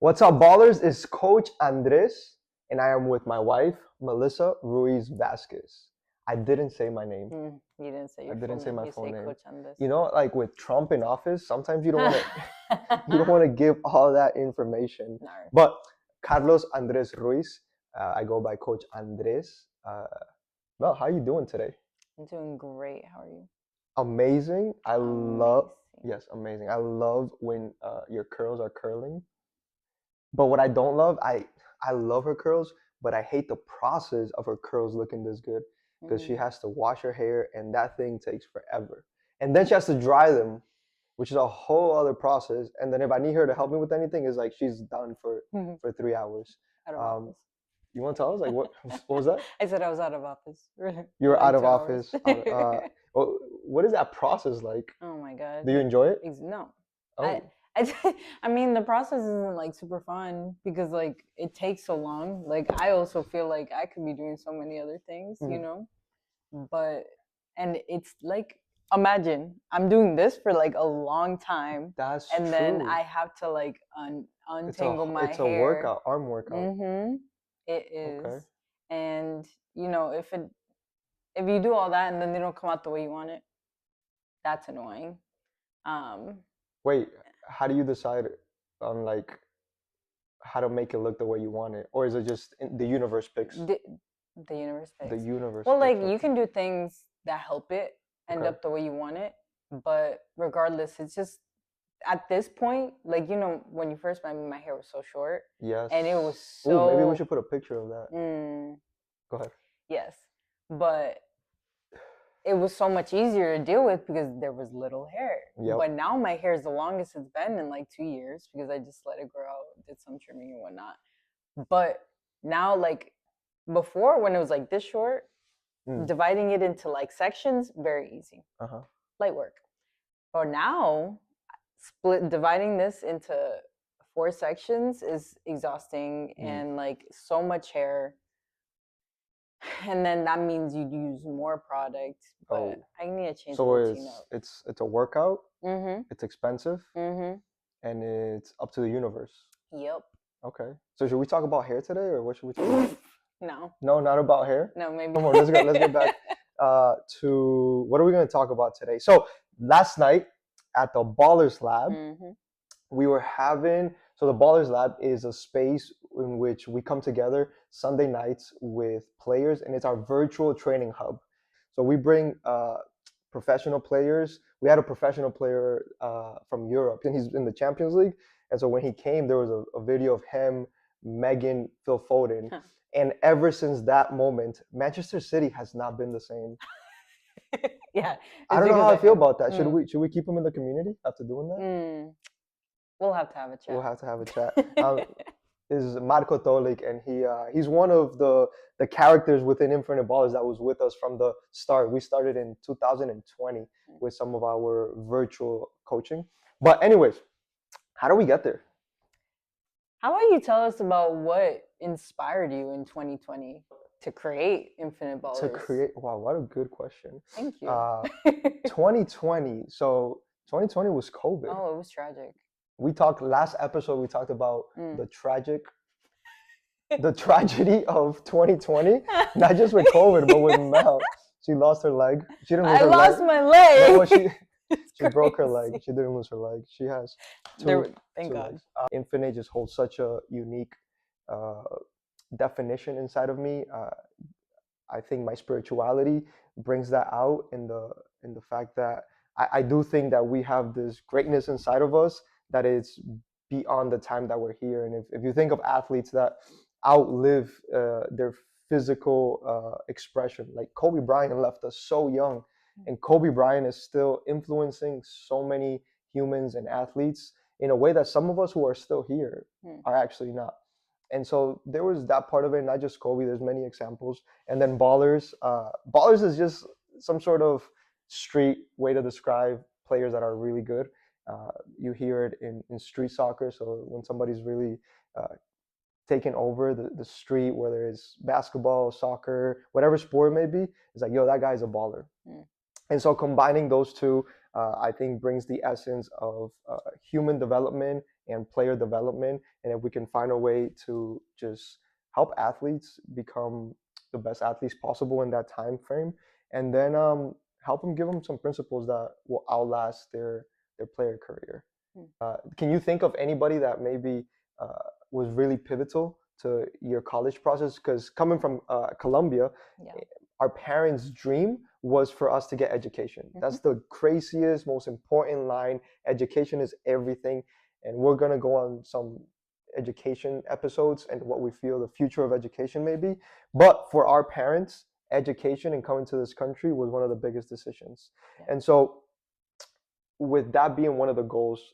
What's up, ballers? It's Coach Andres, and I am with my wife, Melissa Ruiz Vasquez. I didn't say my name. You didn't say I your didn't full say name. my You full say name. Coach Andres. You know, like with Trump in office, sometimes you don't want to you don't want to give all that information. No. But Carlos Andres Ruiz, I go by Coach Andres. Well, how are you doing today? I'm doing great. How are you? Amazing. I love. Amazing. Yes, amazing. I love when your curls are curling. But what I don't love, I love her curls, but I hate the process of her curls looking this good because she Mm. has to wash her hair and that thing takes forever. And then she has to dry them, which is a whole other process. And then if I need her to help me with anything, it's like she's done for 3 hours. Out of Um, office. you want to tell us like what was that? I said I was out of office. You were Like out of 2 hours. office. Well, what is that process like? Oh my god. Do you enjoy it? No. Oh, I mean the process isn't like super fun because like it takes so long. Like I also feel like I could be doing so many other things, you Mhm. know? But and it's like imagine I'm doing this for like a long time that's and true. then I have to like untangle my it's a hair. workout, arm workout. Mm-hmm. It is. Okay. And you know, if you do all that and then they don't come out the way you want it, that's annoying. Wait, how do you decide on like how to make it look the way you want it, or is it just the universe picks? The universe The picks. universe. Well, like picks, you okay. can do things that help it end Okay. up the way you want it, but regardless, it's just at this point, like you know, when you first met me, my hair was so short, Yes. and it was Ooh, so. maybe we should put a picture of that. Go ahead. Yes, but it was so much easier to deal with because there was little hair. Yep. But now my hair is the longest it's been in like 2 years because I just let it grow out, did some trimming and whatnot. But now, like before, when it was like this short, dividing it into like sections, very easy, light work. But now, dividing this into 4 sections is exhausting and like so much hair. And then that means you'd use more product, but I need to change the routine up. It's a workout. Mm-hmm. It's expensive. Mm-hmm. And it's up to the universe. Yep. Okay. So should we talk about hair today, or what should we talk about? No. No, not about hair. No, maybe. Come on, let's get back to what are we going to talk about today. So last night at the Ballers Lab, we were having. So the Ballers Lab is a space in which we come together Sunday nights with players, and it's our virtual training hub. So we bring professional players. We had a professional player from Europe, and he's in the Champions League. And so when he came, there was a video of him, Megan, Phil Foden. And ever since that moment, Manchester City has not been the same. Yeah. I don't know how I feel about that. Should we keep him in the community after doing that? We'll have to have a chat. We'll have to have a chat. Is Marco Tolik, and he's one of the characters within Infinite Ballers that was with us from the start. We started in 2020 with some of our virtual coaching. But anyways, how do we get there? How about you tell us about what inspired you in 2020 to create Infinite Ballers? Wow, what a good question. Thank you. 2020. So 2020 was COVID. Oh, it was tragic. We talked last episode. We talked about the tragedy of 2020, not just with COVID, but with Mel. She lost her leg. She didn't lose her leg. I lost my leg. No, she broke her leg. She didn't lose her leg. She has two God. legs. Infinite just holds such a unique definition inside of me. I think my spirituality brings that out in the fact that I do think that we have this greatness inside of us that is beyond the time that we're here. And if you think of athletes that outlive their physical expression, like Kobe Bryant left us so young, and Kobe Bryant is still influencing so many humans and athletes in a way that some of us who are still here are actually not. And so there was that part of it, not just Kobe, there's many examples. And then Ballers. Ballers is just some sort of street way to describe players that are really good. You hear it in street soccer. So when somebody's really taking over the street, whether it's basketball, soccer, whatever sport it may be, it's like, yo, that guy's a baller. And so combining those two, I think brings the essence of human development and player development. And if we can find a way to just help athletes become the best athletes possible in that time frame, and then help them, give them some principles that will outlast their player career. Can you think of anybody that maybe was really pivotal to your college process? Because coming from Colombia, Yeah. our parents' dream was for us to get education. That's the craziest, most important line. Education is everything. And we're going to go on some education episodes and what we feel the future of education may be. But for our parents, education and coming to this country was one of the biggest decisions. Yeah. And so, with that being one of the goals,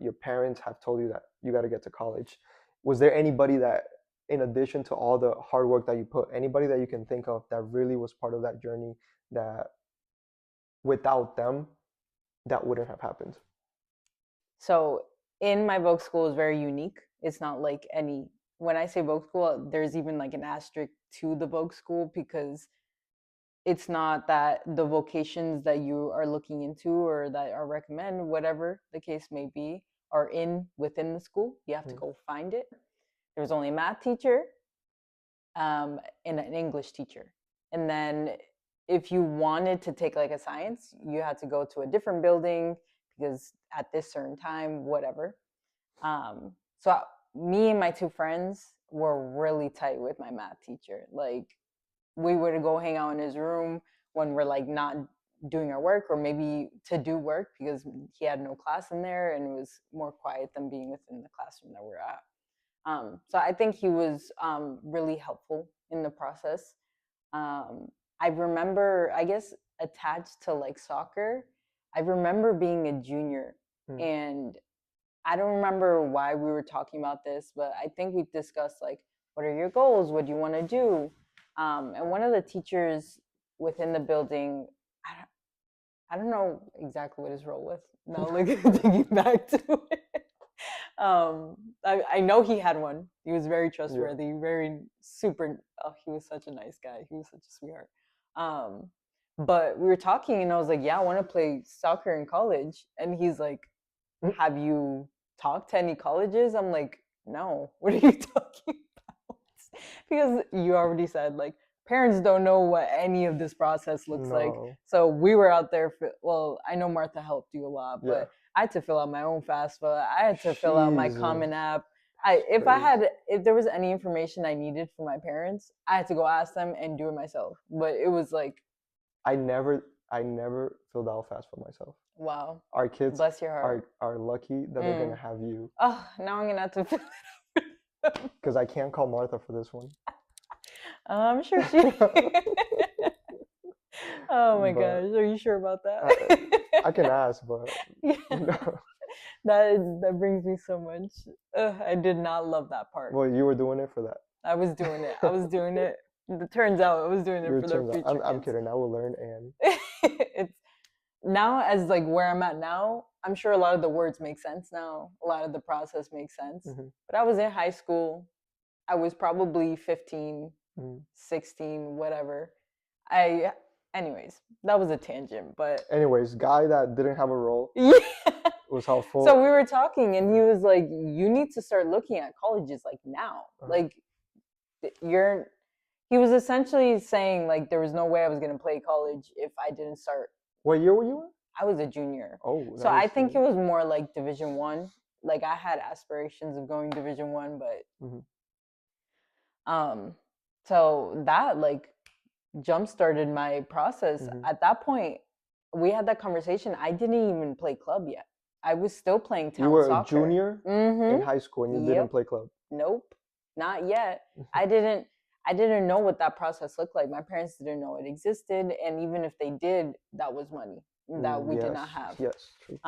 your parents have told you that you got to get to college. Was there anybody that, in addition to all the hard work that you put, anybody that you can think of that really was part of that journey, that without them, that wouldn't have happened? So in my Vogue school is very unique. It's not like any, when I say Vogue school, there's even like an asterisk to the Vogue school, because it's not that the vocations that you are looking into or that are recommended, whatever the case may be, are within the school. You have to go find it. There was only a math teacher and an English teacher. And then if you wanted to take like a science, you had to go to a different building because at this certain time, whatever. So me and my two friends were really tight with my math teacher. Like, we would go hang out in his room when we're like not doing our work, or maybe to do work, because he had no class in there and it was more quiet than being within the classroom that we're at. So I think he was really helpful in the process. I remember, I guess, attached to like soccer, I remember being a junior, and I don't remember why we were talking about this, but I think we discussed like, what are your goals? What do you want to do? And one of the teachers within the building, I don't know exactly what his role was. Now, like thinking back to it, I know he had one. He was very trustworthy, very super. Oh, he was such a nice guy. He was such a sweetheart. But we were talking, and I was like, "Yeah, I want to play soccer in college." And he's like, "Have you talked to any colleges?" I'm like, "No. What are you talking about?" Because you already said like, parents don't know what any of this process looks like. So we were out there well, I know Martha helped you a lot, but I had to fill out my own FAFSA. I had to fill out my Common App. If there was any information I needed from my parents, I had to go ask them and do it myself. But it was like, I never filled out FAFSA myself. Wow. Our kids, bless your heart, are lucky that they're gonna have you. Oh, now I'm gonna have to fill it out. Because I can't call Martha for this one. I'm sure she. Oh my gosh, are you sure about that? I can ask, but no. That brings me so much. I did not love that part. Well, you were doing it for that. I was doing it. It turns out I was doing it for their future. I'm kidding. I will learn, and it's now, as like where I'm at now, I'm sure a lot of the words make sense now. A lot of the process makes sense. But I was in high school. I was probably 15, 16, whatever. Anyways, that was a tangent, but anyways, guy that didn't have a role. Yeah. Was helpful. So we were talking, and he was like, "You need to start looking at colleges like now. Like, He was essentially saying like there was no way I was gonna play college if I didn't start. What year were you in? I was a junior. Oh, so I think it was more like Division I. Like, I had aspirations of going Division I, but so that like jump started my process. At that point, we had that conversation. I didn't even play club yet. I was still playing town soccer. You were a junior in high school and you didn't play club? Nope, not yet. I didn't know what that process looked like. My parents didn't know it existed, and even if they did, that was money that we did not have. Yes, true.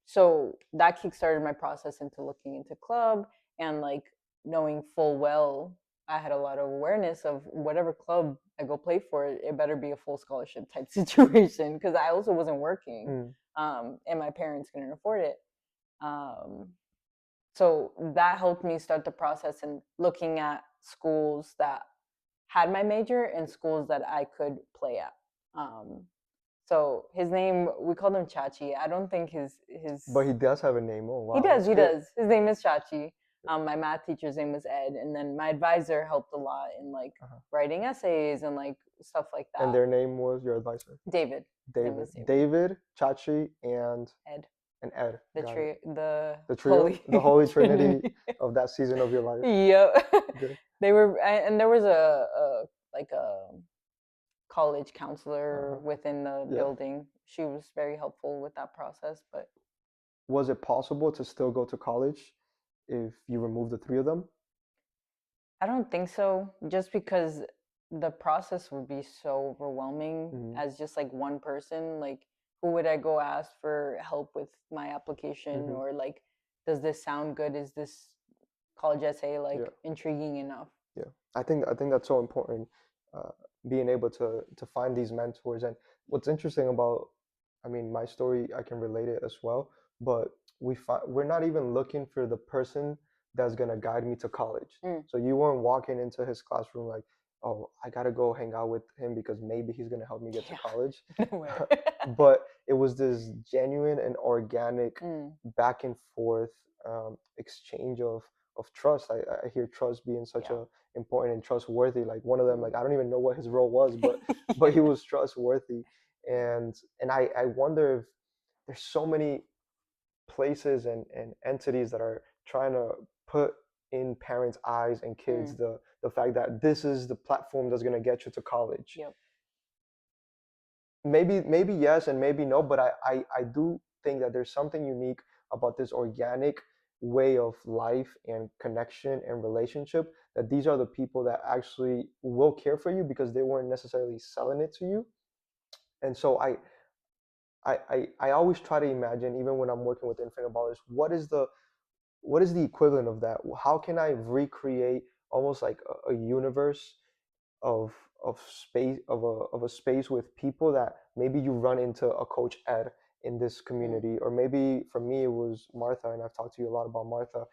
So that kickstarted my process into looking into club, and like knowing full well I had a lot of awareness of whatever club I go play for, it better be a full scholarship type situation, because I also wasn't working, and my parents couldn't afford it. So that helped me start the process and looking at schools that had my major and schools that I could play at. So his name, we called him Chachi. I don't think his But he does have a name. Oh wow, he does. that's He great. does. His name is Chachi. My math teacher's name was Ed, and then my advisor helped a lot in like writing essays and like stuff like that. And their name was your advisor? David. David, Chachi, and Ed. And Ed. The trio, the Holy Trinity of that season of your life. Yep. Good. They were, and there was a college counselor within the building. She was very helpful with that process. But was it possible to still go to college if you removed the three of them? I don't think so, just because the process would be so overwhelming as just like one person. Like, who would I go ask for help with my application, or like, does this sound good? Is this college essay like intriguing enough? Yeah, I think that's so important, being able to find these mentors. And what's interesting about, I mean, my story, I can relate it as well, but we're not even looking for the person that's gonna guide me to college. So you weren't walking into his classroom like, oh, I gotta go hang out with him because maybe he's gonna help me get to college. No way. But it was this genuine and organic back and forth exchange of trust. I hear trust being such a important and trustworthy. Like one of them, like I don't even know what his role was, but he was trustworthy. And I wonder if there's so many places and entities that are trying to put in parents' eyes and kids the fact that this is the platform that's going to get you to college. Yep. Maybe yes and maybe no, but I do think that there's something unique about this organic way of life and connection and relationship, that these are the people that actually will care for you because they weren't necessarily selling it to you. And so I always try to imagine, even when I'm working with infinite ballers, what is the equivalent of that? How can I recreate almost like a universe of space, of a space with people that maybe you run into a coach Ed in this community, or maybe for me it was Martha, and I've talked to you a lot about Martha,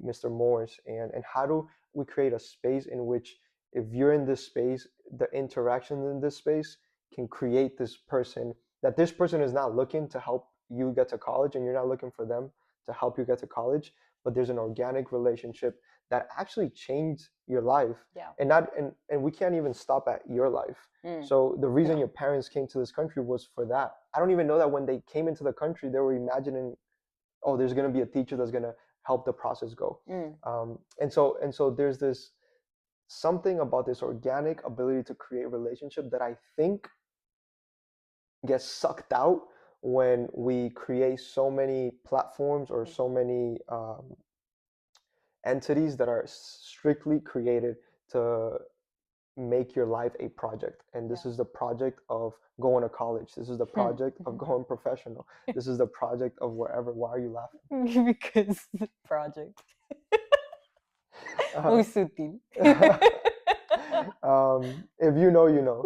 Mr. Morris, and how do we create a space in which, if you're in this space, the interactions in this space can create this person, that this person is not looking to help you get to college and you're not looking for them to help you get to college, but there's an organic relationship that actually changed your life. And we can't even stop at your life. So the reason your parents came to this country was for that. I don't even know that when they came into the country they were imagining, oh, there's going to be a teacher that's going to help the process go. And so there's this something about this organic ability to create relationship that I think gets sucked out when we create so many platforms or so many entities that are strictly created to make your life a project. And this is the project of going to college. This is the project of going professional. This is the project of wherever. Why are you laughing? Because the project. Muy sutil. If you know, you know.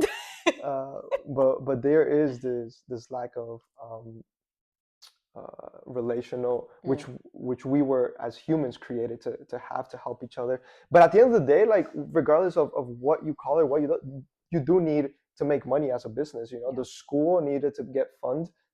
But there is this lack of relational, which we were as humans created to have to help each other. But at the end of the day, like regardless of what you call it, what you do need to make money as a business. You know, the school needed to get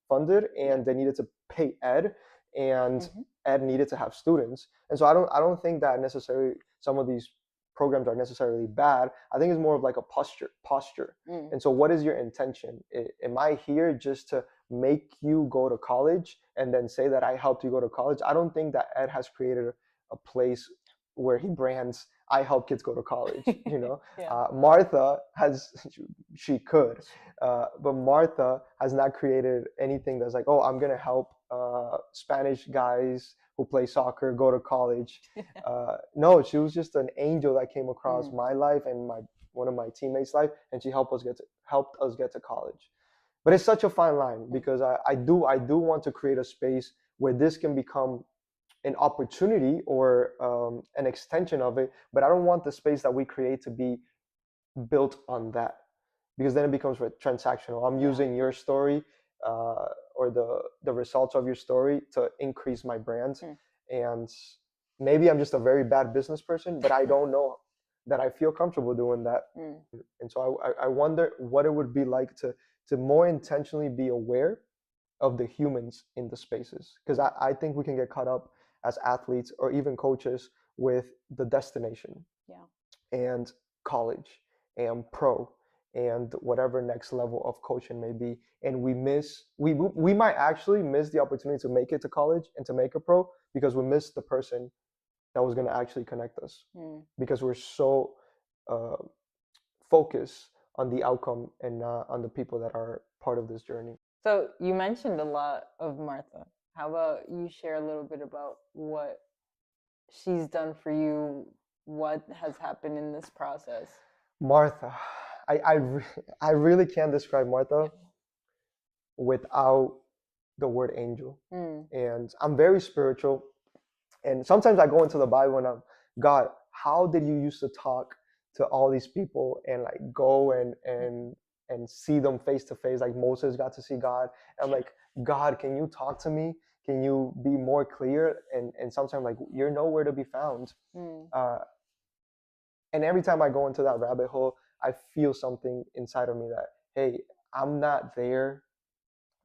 funded, and they needed to pay Ed, and Ed needed to have students. And so I don't think that necessarily some of these programs are necessarily bad. I think it's more of like a posture. And so what is your intention? Am I here just to make you go to college and then say that I helped you go to college? I don't think that Ed has created a place where he brands, I help kids go to college. You know, Martha has, she could, but Martha has not created anything that's like, oh, I'm gonna help Spanish guys who play soccer go to college. No, she was just an angel that came across my life and one of my teammates' life, and she helped us get to college. But it's such a fine line, because I do want to create a space where this can become an opportunity or an extension of it, but I don't want the space that we create to be built on that, because then it becomes transactional. I'm using your story or the results of your story to increase my brand. And maybe I'm just a very bad business person, but I don't know that I feel comfortable doing that. And so I wonder what it would be like to to more intentionally be aware of the humans in the spaces. Because I think we can get caught up as athletes or even coaches with the destination and college and pro and whatever next level of coaching may be, and we might actually miss the opportunity to make it to college and to make a pro because we missed the person that was going to actually connect us because we're so uh, focused on the outcome and not on the people that are part of this journey. So you mentioned a lot of Martha. How about you share a little bit about what she's done for you, what has happened in this process? Martha, I really can't describe Martha without the word angel. And I'm very spiritual. And sometimes I go into the Bible and I'm, God, how did you used to talk to all these people and like go and see them face to face, like Moses got to see God. And I'm like, God, can you talk to me? Can you be more clear? And sometimes like you're nowhere to be found. And every time I go into that rabbit hole, I feel something inside of me that, hey, I'm not there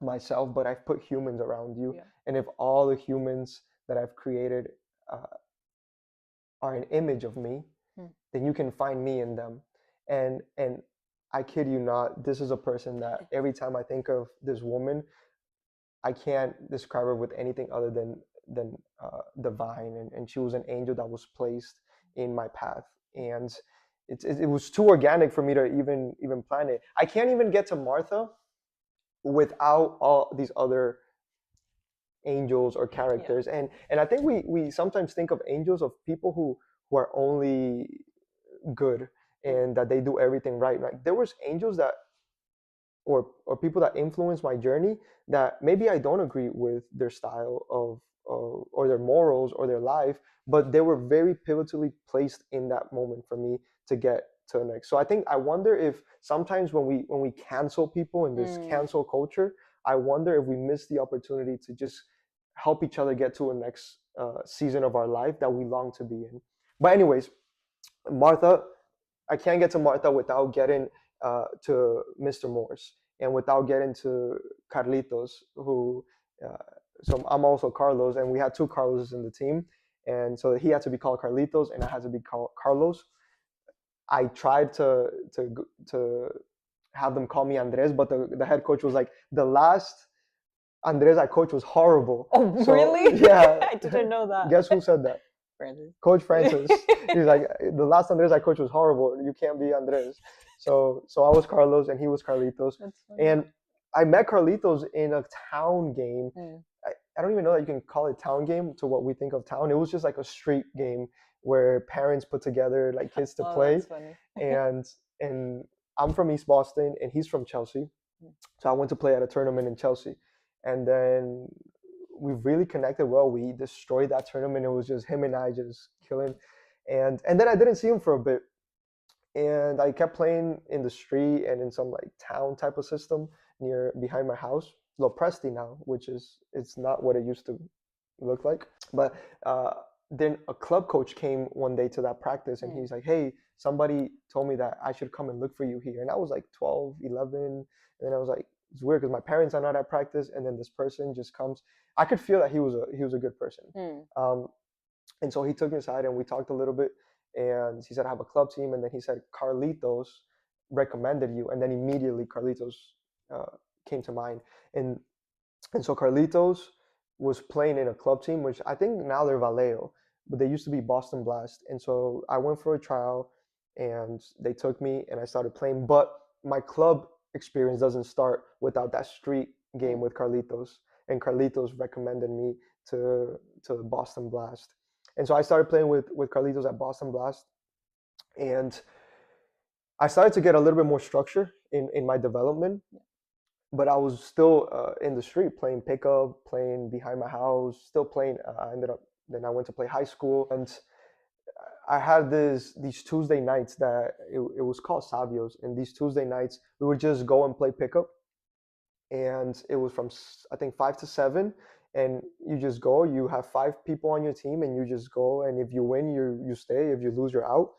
myself, but I've put humans around you. And if all the humans that I've created are an image of me, then you can find me in them. And I kid you not, this is a person that every time I think of this woman, I can't describe her with anything other than divine. And she was an angel that was placed in my path. And it was too organic for me to even plan it. I can't even get to Martha without all these other angels or characters. And I think we sometimes think of angels of people who are only good and that they do everything right. Like there was angels that or people that influence my journey that maybe I don't agree with their style of or their morals or their life, but they were very pivotally placed in that moment for me to get to the next. So I wonder if sometimes when we cancel people in this cancel culture, I wonder if we miss the opportunity to just help each other get to a next season of our life that we long to be in. But anyways, Martha, I can't get to Martha without getting to Mr. Morse and without getting to Carlitos, who, so I'm also Carlos, and we had two Carloses in the team. And so he had to be called Carlitos and I had to be called Carlos. I tried to have them call me Andres, but the head coach was like, the last Andres I coached was horrible. Oh, so, really? Yeah. I didn't know that. Guess who said that? Francis. Coach Francis. He's like, the last Andres I coached was horrible. You can't be Andres. So I was Carlos and he was Carlitos. And I met Carlitos in a town game. I don't even know that you can call it town game to what we think of town. It was just like a street game where parents put together like kids to play. That's funny. and I'm from East Boston and he's from Chelsea. So I went to play at a tournament in Chelsea. And then we really connected well. We destroyed that tournament. It was just him and I just killing. And then I didn't see him for a bit. And I kept playing in the street and in some like town type of system behind my house. Lopresti now, which it's not what it used to look like. But then a club coach came one day to that practice and he's like, hey, somebody told me that I should come and look for you here. And I was like 12, 11. And then I was like, it's weird because my parents are not at practice. And then this person just comes. I could feel that he was a good person. And so he took me aside and we talked a little bit. And he said, I have a club team. And then he said, Carlitos recommended you. And then immediately Carlitos came to mind. And so Carlitos was playing in a club team, which I think now they're Vallejo, but they used to be Boston Blast. And so I went for a trial and they took me and I started playing. But my club experience doesn't start without that street game with Carlitos. And Carlitos recommended me to Boston Blast. And so I started playing with Carlitos at Boston Blast. And I started to get a little bit more structure in my development. But I was still in the street playing pickup, playing behind my house, still playing. Then I went to play high school. And I had these Tuesday nights that it was called Savios. And these Tuesday nights, we would just go and play pickup. And it was from, I think, 5 to 7. And you just go, you have 5 people on your team and you just go. And if you win, you stay. If you lose, you're out.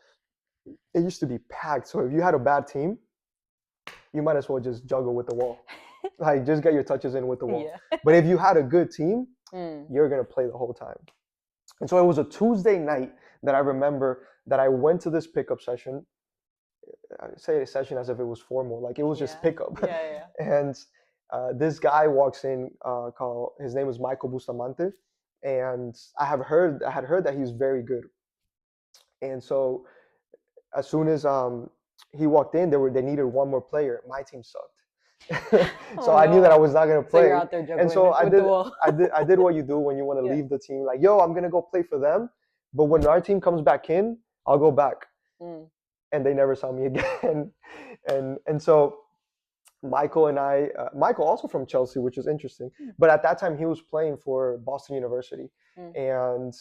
It used to be packed. So if you had a bad team, you might as well just juggle with the wall. Like just get your touches in with the wall. Yeah. But if you had a good team, Mm. you're gonna play the whole time. And so it was a Tuesday night that I remember that I went to this pickup session. I say a session as if it was formal, like it was just Yeah. pickup. Yeah. And this guy walks in, called his name is Michael Bustamante, and I had heard that he was very good. And so as soon as he walked in, they needed one more player. My team sucked. So Oh I knew that I no. was not gonna So you're play. out there And juggling so I with the did wall. I did what you do when you want to Yeah. leave the team. Like, yo, I'm gonna go play for them. But when our team comes back in, I'll go back. Mm. And they never saw me again. And so Michael and I, Michael also from Chelsea, which is interesting. Mm. But at that time, he was playing for Boston University, Mm. and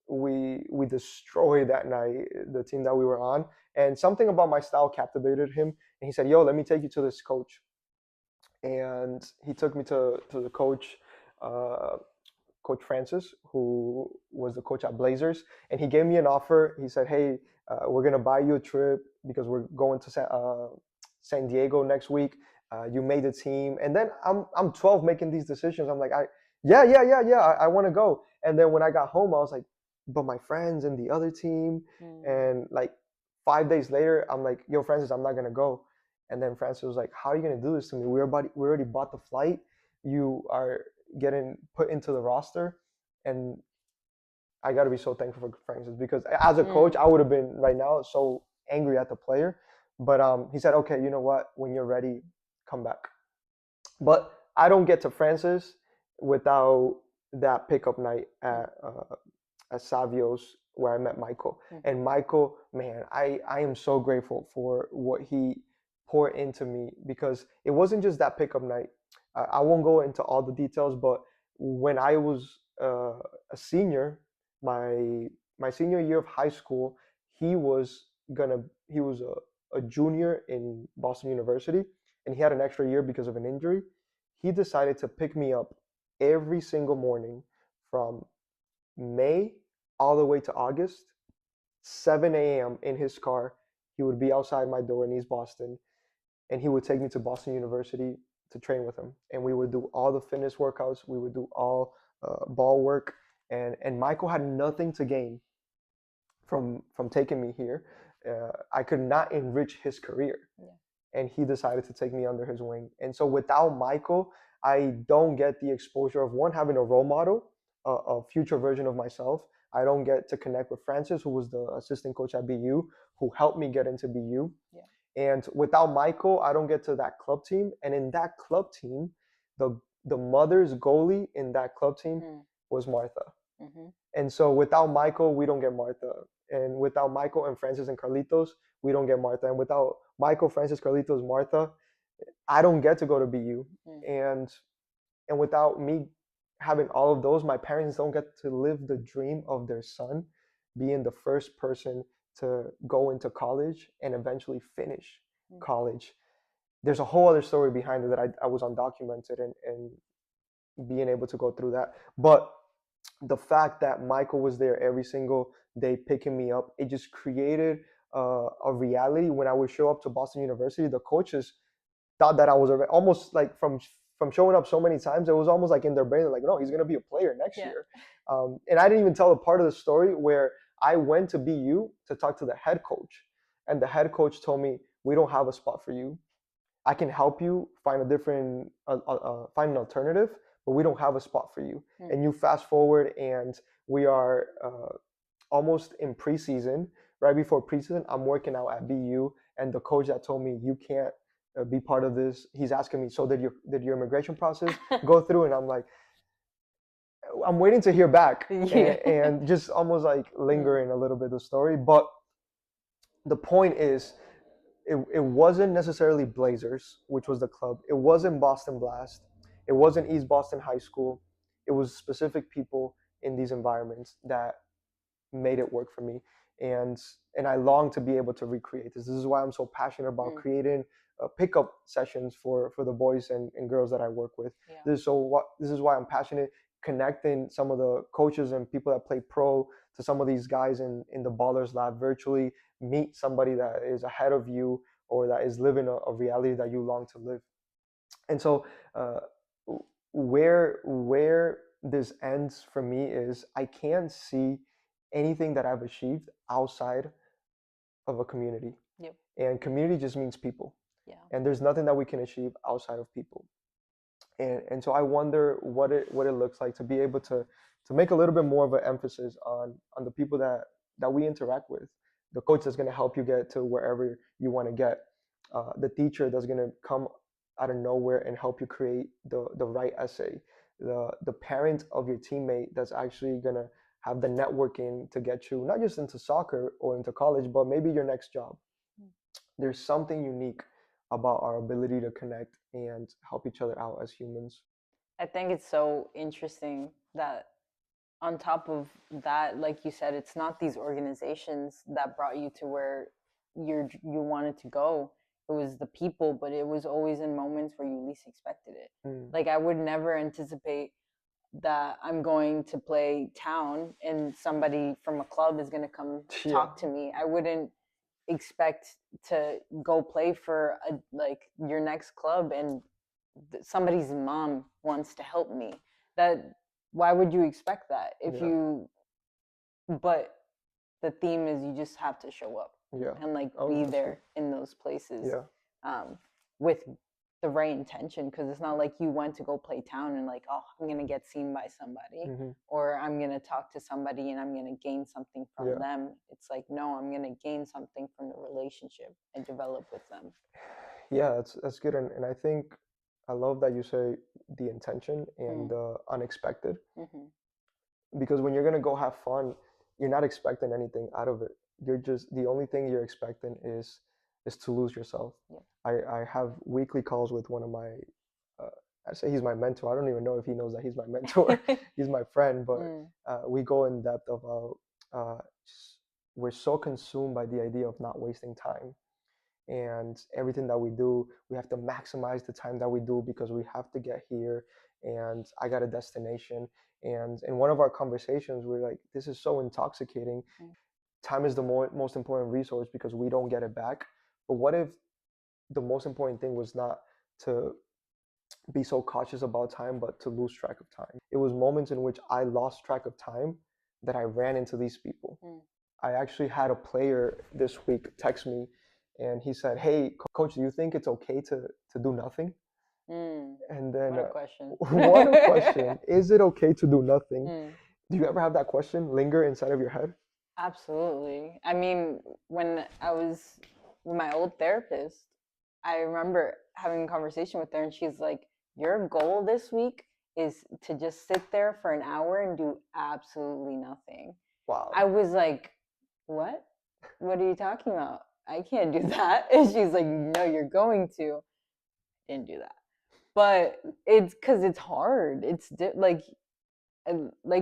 we destroyed that night the team that we were on. And something about my style captivated him, and he said, "Yo, let me take you to this coach." And he took me to the coach, uh, Coach Francis, who was the coach at Blazers, and he gave me an offer. He said, "Hey, we're gonna buy you a trip because we're going to San Diego next week. You made the team." And then I'm 12 making these decisions. I'm like, yeah, I want to go. And then when I got home, I was like, but my friends and the other team, Mm. and like 5 days later, I'm like, yo, Francis, I'm not gonna go. And then Francis was like, how are you gonna do this to me? We already bought the flight. You are getting put into the roster, and I got to be so thankful for Francis because as a coach, Mm. I would have been right now so angry at the player. But he said, okay, you know what? When you're ready, come back. But I don't get to Francis without that pickup night at Savio's where I met Michael. Mm. And Michael, man, I am so grateful for what he poured into me because it wasn't just that pickup night. I won't go into all the details, but when I was a senior, my senior year of high school, he was a junior in Boston University, and he had an extra year because of an injury. He decided to pick me up every single morning from May all the way to August, 7 a.m. in his car. He would be outside my door in East Boston, and he would take me to Boston University to train with him. And we would do all the fitness workouts. We would do all ball work. And Michael had nothing to gain from taking me here. I could not enrich his career. Yeah. And he decided to take me under his wing. And so without Michael, I don't get the exposure of one, having a role model, a future version of myself. I don't get to connect with Francis, who was the assistant coach at BU, who helped me get into BU. Yeah. And without Michael, I don't get to that club team. And in that club team, the mother's goalie in that club team was Martha. Mm-hmm. And so without Michael, we don't get Martha. And without Michael and Francis and Carlitos, we don't get Martha. And without Michael, Francis, Carlitos, Martha, I don't get to go to BU. And without me having all of those, my parents don't get to live the dream of their son being the first person to go into college and eventually finish college. There's a whole other story behind it that I was undocumented and being able to go through that. But the fact that Michael was there every single day picking me up, it just created a reality. When I would show up to Boston University, the coaches thought that I was almost like from showing up so many times, it was almost like in their brain, like, no, he's going to be a player next year. And I didn't even tell a part of the story where I went to BU to talk to the head coach. And the head coach told me, we don't have a spot for you. I can help you find a different, find an alternative, but we don't have a spot for you. And you fast forward, and we are almost in preseason. Right before preseason, I'm working out at BU, and the coach that told me you can't be part of this, he's asking me, so did your immigration process go through? And I'm like, I'm waiting to hear back, and just almost like lingering a little bit of the story. But the point is, it wasn't necessarily Blazers, which was the club. It wasn't Boston Blast. It wasn't East Boston High School. It was specific people in these environments that made it work for me. And I long to be able to recreate this. This is why I'm so passionate about creating pickup sessions for the boys and girls that I work with. Yeah. This is why I'm passionate, connecting some of the coaches and people that play pro to some of these guys in the Ballers Lab virtually. Meet somebody that is ahead of you, or that is living a reality that you long to live. And so uh, where this ends for me is I can't see anything that I've achieved outside of a community. Yep. And community just means people. Yeah. And there's nothing that we can achieve outside of people. And so I wonder what it looks like to be able to make a little bit more of an emphasis on the people that we interact with. The coach that's going to help you get to wherever you want to get. The teacher that's going to come out of nowhere and help you create the right essay. The parent of your teammate that's actually going to have the networking to get you not just into soccer or into college, but maybe your next job. There's something unique about our ability to connect and help each other out as humans. I think it's so interesting that on top of that, like you said, it's not these organizations that brought you to where you wanted to go. It was the people, but it was always in moments where you least expected it. Like I would never anticipate that I'm going to play town and somebody from a club is going to come talk to me. I wouldn't expect to go play for like your next club and somebody's mom wants to help me. That why would you expect that if you? But the theme is you just have to show up and like be there in those places with the right intention, because it's not like you went to go play town and like, oh, I'm gonna get seen by somebody or I'm gonna talk to somebody and I'm gonna gain something from them. It's like, no, I'm gonna gain something from the relationship and develop with them. Yeah, that's good. And I think I love that you say the intention and the unexpected, because when you're gonna go have fun, you're not expecting anything out of it. You're just, the only thing you're expecting is to lose yourself. I have weekly calls with one of my I say he's my mentor. I don't even know if he knows that he's my mentor. He's my friend, but we go in depth about we're so consumed by the idea of not wasting time. And everything that we do, we have to maximize the time that we do because we have to get here. And I got a destination. And in one of our conversations, we're like, this is so intoxicating. Time is the most important resource because we don't get it back. But what if the most important thing was not to be so cautious about time, but to lose track of time? It was moments in which I lost track of time that I ran into these people. I actually had a player this week text me and he said, hey, coach, do you think it's okay to do nothing? And then what a question. What a question. Is it okay to do nothing? Do you ever have that question linger inside of your head? Absolutely. I mean, when I was with my old therapist, I remember having a conversation with her and she's like, your goal this week is to just sit there for an hour and do absolutely nothing. Wow. I was like, what? What are you talking about? I can't do that. And she's like, no, you're going to. Didn't do that. But it's because it's hard. It's like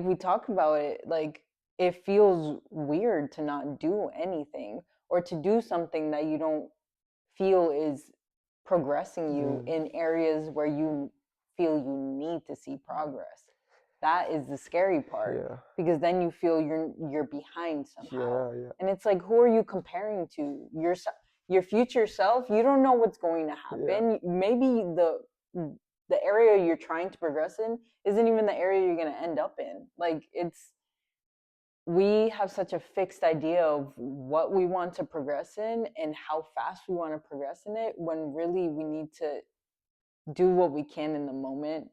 we talk about it, like it feels weird to not do anything or to do something that you don't feel is progressing you in areas where you feel you need to see progress. That is the scary part, because then you feel you're behind somehow. And it's like, who are you comparing to? Your future self? You don't know what's going to happen. Maybe the area you're trying to progress in isn't even the area you're going to end up in. Like, we have such a fixed idea of what we want to progress in and how fast we want to progress in it, when really we need to do what we can in the moment.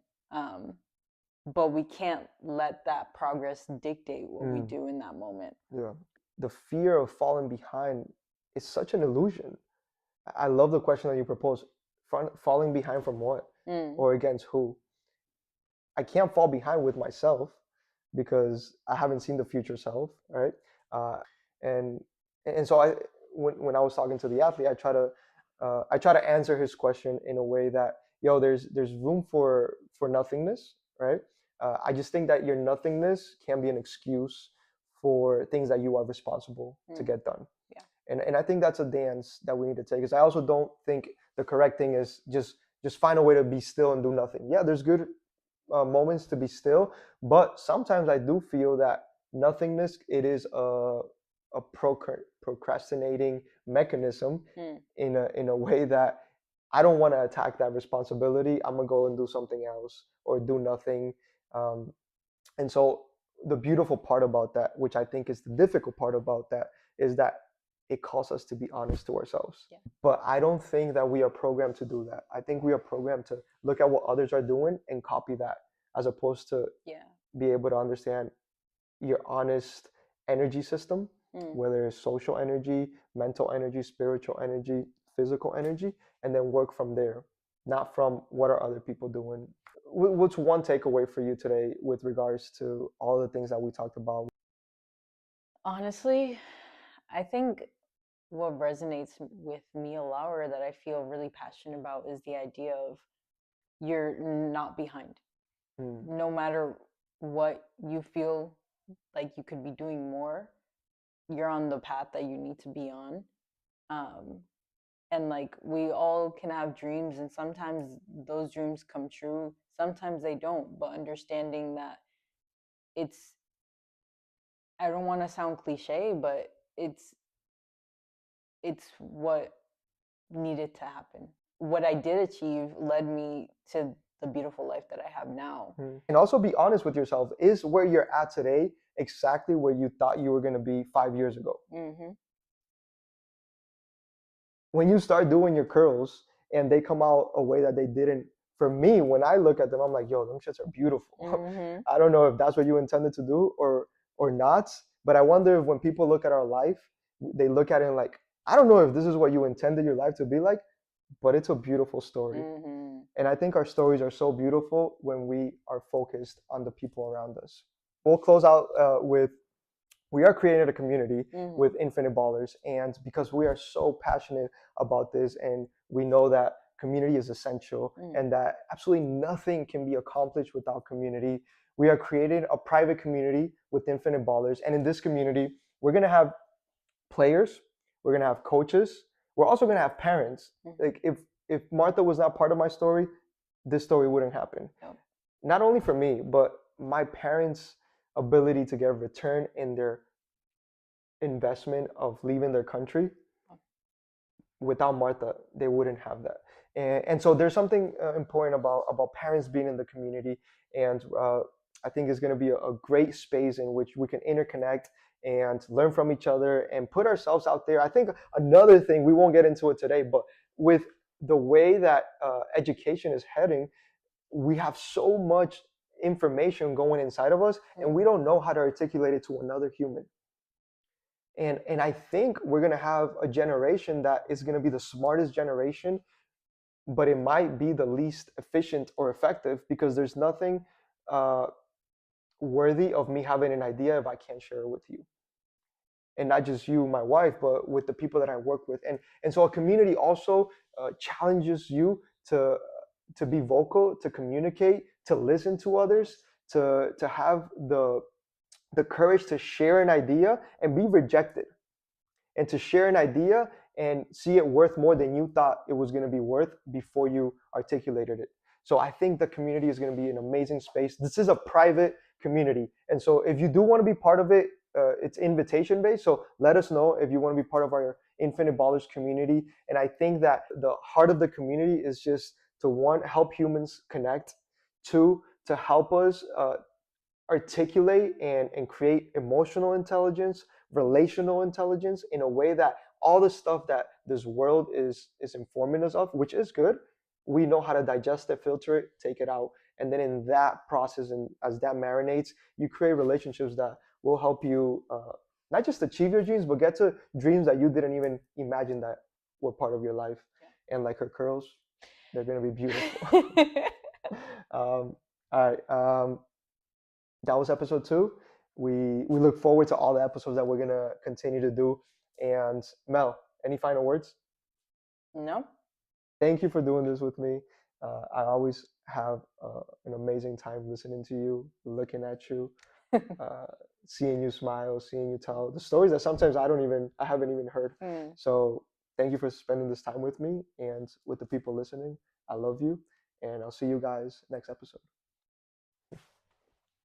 But we can't let that progress dictate what we do in that moment. Yeah. The fear of falling behind is such an illusion. I love the question that you proposed. Falling behind from what? Or against who? I can't fall behind with myself because I haven't seen the future self, right? And so when I was talking to the athlete, I try to answer his question in a way that, there's room for nothingness, right? I just think that your nothingness can be an excuse for things that you are responsible to get done. And I think that's a dance that we need to take. Because I also don't think the correct thing is just find a way to be still and do nothing. Yeah, there's good moments to be still, but sometimes I do feel that nothingness, it is a procrastinating mechanism Mm. in a way that I don't want to attack that responsibility. I'm gonna go and do something else or do nothing. Um, and so the beautiful part about that, which I think is the difficult part about that, is that it calls us to be honest to ourselves. Yeah. But I don't think that we are programmed to do that. I think we are programmed to look at what others are doing and copy that, as opposed to Yeah. be able to understand your honest energy system, Mm. whether it's social energy, mental energy, spiritual energy, physical energy, and then work from there, not from what are other people doing. What's one takeaway for you today with regards to all the things that we talked about? Honestly, I think what resonates with me a lot, or that I feel really passionate about, is the idea of you're not behind. Mm, No matter what you feel like you could be doing more, you're on the path that you need to be on. Um, and like we all can have dreams, and sometimes those dreams come true, sometimes they don't. But understanding that it's, I don't want to sound cliche, but it's what needed to happen. What I did achieve led me to the beautiful life that I have now. And also be honest with yourself. Is where you're at today exactly where you thought you were going to be 5 years ago? Mm-hmm. When you start doing your curls and they come out a way that they didn't, for me, when I look at them, I'm like, yo, them shits are beautiful. Mm-hmm. I don't know if that's what you intended to do or not, but I wonder if when people look at our life, they look at it like, I don't know if this is what you intended your life to be like, but it's a beautiful story. Mm-hmm. And I think our stories are so beautiful when we are focused on the people around us. We'll close out with, we are creating a community Mm-hmm. with Infinite Ballers, and because we are so passionate about this, and we know that community is essential, and that absolutely nothing can be accomplished without community, we are creating a private community with Infinite Ballers. And in this community, we're going to have players, we're going to have coaches, we're also going to have parents. Like if Martha was not part of my story, this story wouldn't happen. Yep. Not only for me, but my parents' ability to get return in their investment of leaving their country. Without Martha, they wouldn't have that. And so there's something important about parents being in the community. And I think it's going to be a great space in which we can interconnect and learn from each other and put ourselves out there. I think another thing, we won't get into it today, but with the way that education is heading, we have so much information going inside of us, and we don't know how to articulate it to another human. And I think we're going to have a generation that is going to be the smartest generation, but it might be the least efficient or effective, because there's nothing worthy of me having an idea if I can't share it with you. And not just you, my wife, but with the people that I work with. And so a community also challenges you to be vocal, to communicate, to listen to others, to have the courage to share an idea and be rejected, and to share an idea and see it worth more than you thought it was going to be worth before you articulated it. So I think the community is going to be an amazing space. This is a private community. And so if you do want to be part of it, it's invitation based. So let us know if you want to be part of our Infinite Ballers community. And I think that the heart of the community is just to, one, help humans connect, two, to help us articulate and create emotional intelligence, relational intelligence, in a way that all the stuff that this world is informing us of, which is good, we know how to digest it, filter it, take it out. And then in that process, and as that marinates, you create relationships that will help you not just achieve your dreams, but get to dreams that you didn't even imagine that were part of your life. And like her curls, they're going to be beautiful. All right. That was episode 2. We look forward to all the episodes that we're gonna continue to do. And Mel, any final words? No. Thank you for doing this with me. I always have an amazing time listening to you, looking at you, seeing you smile, seeing you tell the stories that sometimes I haven't even heard. So thank you for spending this time with me and with the people listening. I love you, and I'll see you guys next episode.